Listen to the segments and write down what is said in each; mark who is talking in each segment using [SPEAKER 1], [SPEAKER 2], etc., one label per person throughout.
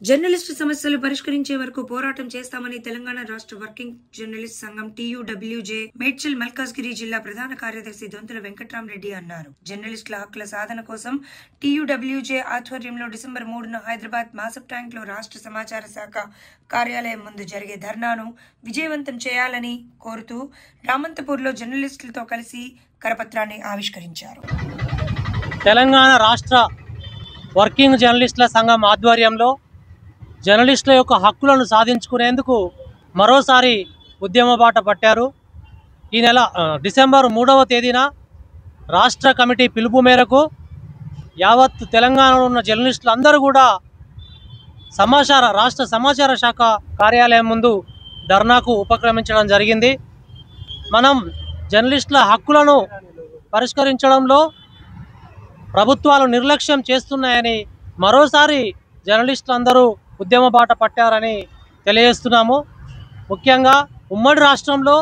[SPEAKER 1] Journalist సమస్యలు పరిష్కరించే వరకు పోరాటం చేస్తామని తెలంగాణ రాష్ట్ర వర్కింగ్ జర్నలిస్ట్ సంఘం TUWJ మేడ్చల్ మల్కాజ్గిరి జిల్లా ప్రధాన కార్యదర్శి దొంతుల వెంకట్రామరెడ్డి అన్నారు. జర్నలిస్టుల హక్కుల సాధన కోసం TUWJ ఆధ్వర్యంలో డిసెంబర్ 3న హైదరాబాద్ మాసప్ ట్యాంక్ లో రాష్ట్ర సమాచార శాఖ కార్యాలయం ముందు జరిగే ధర్నాను విజయవంతం చేయాలని కోరుతూ రామంతపూర్లో జర్నలిస్టులతో కలిసి కరపత్రాన్ని ఆవిష్కరించారు.
[SPEAKER 2] తెలంగాణ రాష్ట్ర వర్కింగ్ జర్నలిస్టుల సంఘం ఆధ్వర్యంలో జర్నలిస్టుల యొక్క హక్కులను సాధించుకునేందుకు మరోసారి ఉద్యమ బాట పట్టారు. ఈ నెల డిసెంబర్ 3వ తేదీన రాష్ట్ర కమిటీ పిలుపు మేరకు యావత్ తెలంగాణలో ఉన్న జర్నలిస్టులు అందరూ కూడా రాష్ట్ర సమాచార శాఖ కార్యాలయం ముందు ధర్నాకు ఉపక్రమించడం జరిగింది. మనం జర్నలిస్టుల హక్కులను పరిష్కరించడంలో ప్రభుత్వాలు నిర్లక్ష్యం చేస్తున్నాయని మరోసారి జర్నలిస్టులందరూ ఉద్యమ బాట పట్టారని తెలియజేస్తున్నాము. ముఖ్యంగా ఉమ్మడి రాష్ట్రంలో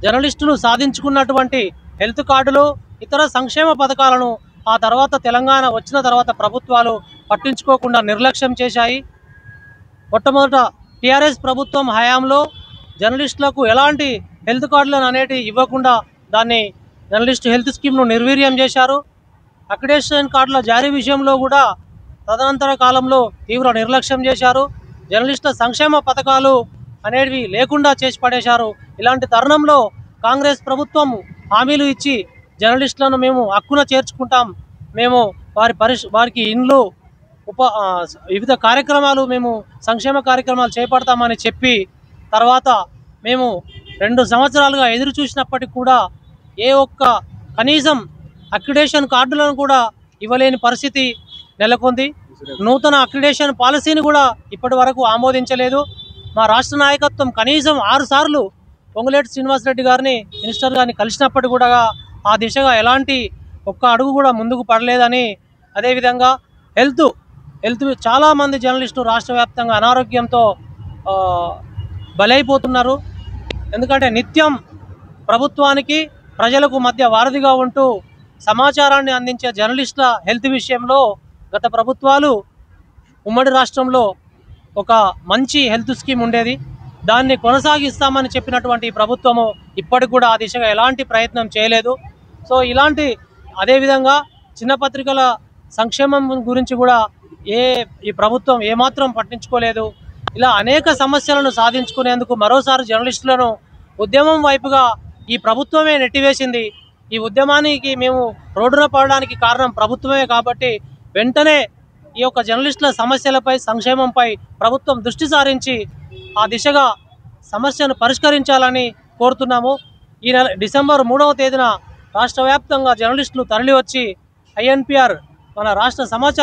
[SPEAKER 2] జర్నలిస్టులు సాధించుకున్నటువంటి హెల్త్ కార్డులు, ఇతర సంక్షేమ పథకాలను ఆ తర్వాత తెలంగాణ వచ్చిన తర్వాత ప్రభుత్వాలు పట్టించుకోకుండా నిర్లక్ష్యం చేశాయి. మొట్టమొదట TRS ప్రభుత్వం హయాంలో జర్నలిస్టులకు ఎలాంటి హెల్త్ కార్డులను అనేటివి ఇవ్వకుండా దాన్ని జర్నలిస్ట్ హెల్త్ స్కీమ్ను నిర్వీర్యం చేశారు. అక్రిడేషన్ కార్డుల జారీ విషయంలో కూడా తదనంతర కాలంలో తీవ్ర నిర్లక్ష్యం చేశారు. జర్నలిస్టుల సంక్షేమ పథకాలు అనేవి లేకుండా చేసి పడేశారు. ఇలాంటి తరుణంలో కాంగ్రెస్ ప్రభుత్వం హామీలు ఇచ్చి జర్నలిస్టులను మేము హక్కున చేర్చుకుంటాం, మేము వారికి ఇండ్లు వివిధ కార్యక్రమాలు మేము సంక్షేమ కార్యక్రమాలు చేపడతామని చెప్పి తర్వాత మేము 2 సంవత్సరాలుగా ఎదురు చూసినప్పటికీ కూడా ఏ ఒక్క కనీసం అక్రిడేషన్ కార్డులను కూడా ఇవ్వలేని పరిస్థితి నెలకొంది. నూతన అక్రిడేషన్ పాలసీని కూడా ఇప్పటి వరకు ఆమోదించలేదు. మా రాష్ట్ర నాయకత్వం కనీసం 6 సార్లు పొంగులేటి శ్రీనివాసరెడ్డి గారిని, మినిస్టర్ గారిని కలిసినప్పటికీ కూడా ఆ దిశగా ఎలాంటి ఒక్క అడుగు కూడా ముందుకు పడలేదని, అదేవిధంగా హెల్త్ చాలామంది జర్నలిస్టులు రాష్ట్ర వ్యాప్తంగా అనారోగ్యంతో బలైపోతున్నారు. ఎందుకంటే నిత్యం ప్రభుత్వానికి ప్రజలకు మధ్య వారధిగా ఉంటూ సమాచారాన్ని అందించే జర్నలిస్టుల హెల్త్ విషయంలో గత ప్రభుత్వాలు ఉమ్మడి రాష్ట్రంలో ఒక మంచి హెల్త్ స్కీమ్ ఉండేది, దాన్ని కొనసాగిస్తామని చెప్పినటువంటి ప్రభుత్వము ఇప్పటికి కూడా ఆ దిశగా ఎలాంటి ప్రయత్నం చేయలేదు. సో ఇలాంటి అదేవిధంగా చిన్న పత్రికల సంక్షేమం గురించి కూడా ఈ ప్రభుత్వం ఏమాత్రం పట్టించుకోలేదు. ఇలా అనేక సమస్యలను సాధించుకునేందుకు మరోసారి జర్నలిస్టులను ఉద్యమం వైపుగా ఈ ప్రభుత్వమే నెట్టివేసింది. ఈ ఉద్యమానికి మేము రోడ్డున పడడానికి కారణం ప్రభుత్వమే కాబట్టి వెంటనే ఈ యొక్క జర్నలిస్టుల సమస్యలపై, సంక్షేమంపై ప్రభుత్వం దృష్టి సారించి ఆ దిశగా సమస్యను పరిష్కరించాలని కోరుతున్నాము. ఈ నెల డిసెంబర్ 3వ తేదీన రాష్ట్ర వ్యాప్తంగా జర్నలిస్టులు తరలి వచ్చి INPR మన రాష్ట్ర సమాచార